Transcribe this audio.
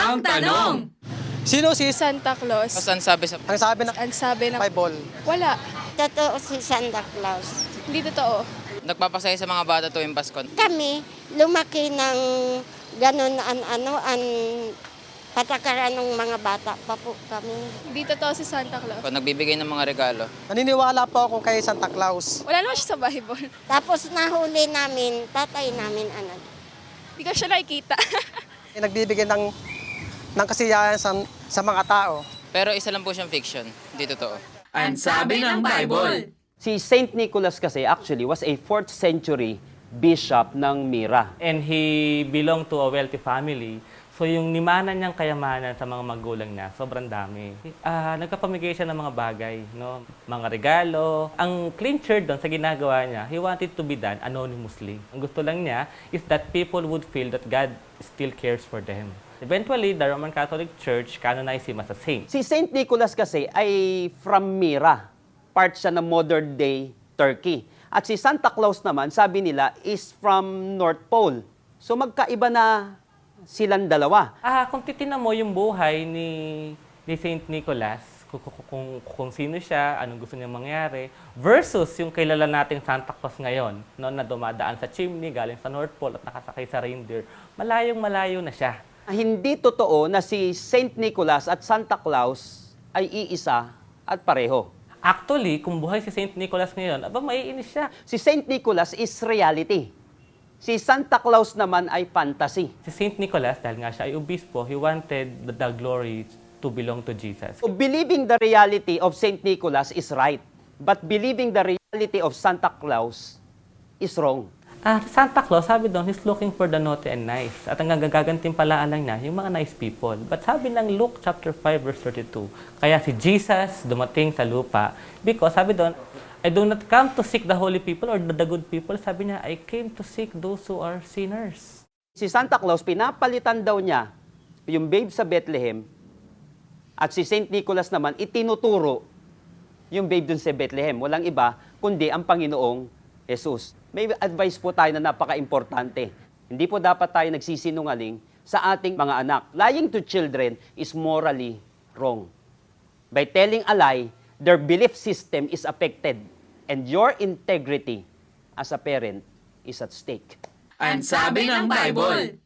Ang tanong! Sino si Santa Claus. Ang sabi sa... ang sabi ng Ang sabi ng... Bible? Wala. Totoo si Santa Claus. Hindi totoo. Nagpapasaya sa mga bata tuwing Pasko. Kami, lumaki ng ganun patakaran ng mga bata pa po kami. Hindi totoo si Santa Claus. Nagbibigay ng mga regalo. Naniniwala po ako kay Santa Claus. Wala naman siya sa Bible. Tapos nahuli namin, tatay namin anak. Hindi ko siya nakikita. Nagbibigay ng kasiyahan sa mga tao. Pero isa lang po siyang fiction. Hindi totoo. Ang sabi ng Bible. Si Saint Nicholas kasi actually was a 4th century bishop ng Myra. And he belonged to a wealthy family. So yung nimana niyang kayamanan sa mga magulang niya, sobrang dami. Nagpapamigay siya ng mga bagay, no? Mga regalo. Ang clincher doon sa ginagawa niya, he wanted to be done anonymously. Ang gusto lang niya is that people would feel that God still cares for them. Eventually, the Roman Catholic Church canonized him as a saint. Si Saint Nicholas kasi ay from Myra. Part siya ng modern day Turkey. At si Santa Claus naman, sabi nila, is from North Pole. So magkaiba na silang dalawa. Kung titinan mo yung buhay ni Saint Nicholas, kung sino siya, anong gusto niya mangyari, versus yung kilala nating Santa Claus ngayon, no, na dumadaan sa chimney, galing sa North Pole at nakasakay sa reindeer, malayong-malayo na siya. Hindi totoo na si Saint Nicholas at Santa Claus ay iisa at pareho. Actually, kung buhay si Saint Nicholas ngayon, maiinis siya. Si Saint Nicholas is reality. Si Santa Claus naman ay fantasy. Si Saint Nicholas, dahil nga siya ay obispo, he wanted the glory to belong to Jesus. So believing the reality of Saint Nicholas is right, but believing the reality of Santa Claus is wrong. Santa Claus, sabi doon, he's looking for the naughty and nice. At ang gagagantimpalaan lang niya, yung mga nice people. But sabi ng Luke chapter 5 verse 32, kaya si Jesus dumating sa lupa because sabi doon, I do not come to seek the holy people or the good people. Sabi niya, I came to seek those who are sinners. Si Santa Claus, pinapalitan daw niya yung babe sa Bethlehem at si Saint Nicholas naman, itinuturo yung babe dun sa Bethlehem. Walang iba, kundi ang Panginoong Jesus. May advice po tayo na napaka-importante. Hindi po dapat tayo nagsisinungaling sa ating mga anak. Lying to children is morally wrong. By telling a lie, their belief system is affected and your integrity as a parent is at stake. Ang sabi ng Bible.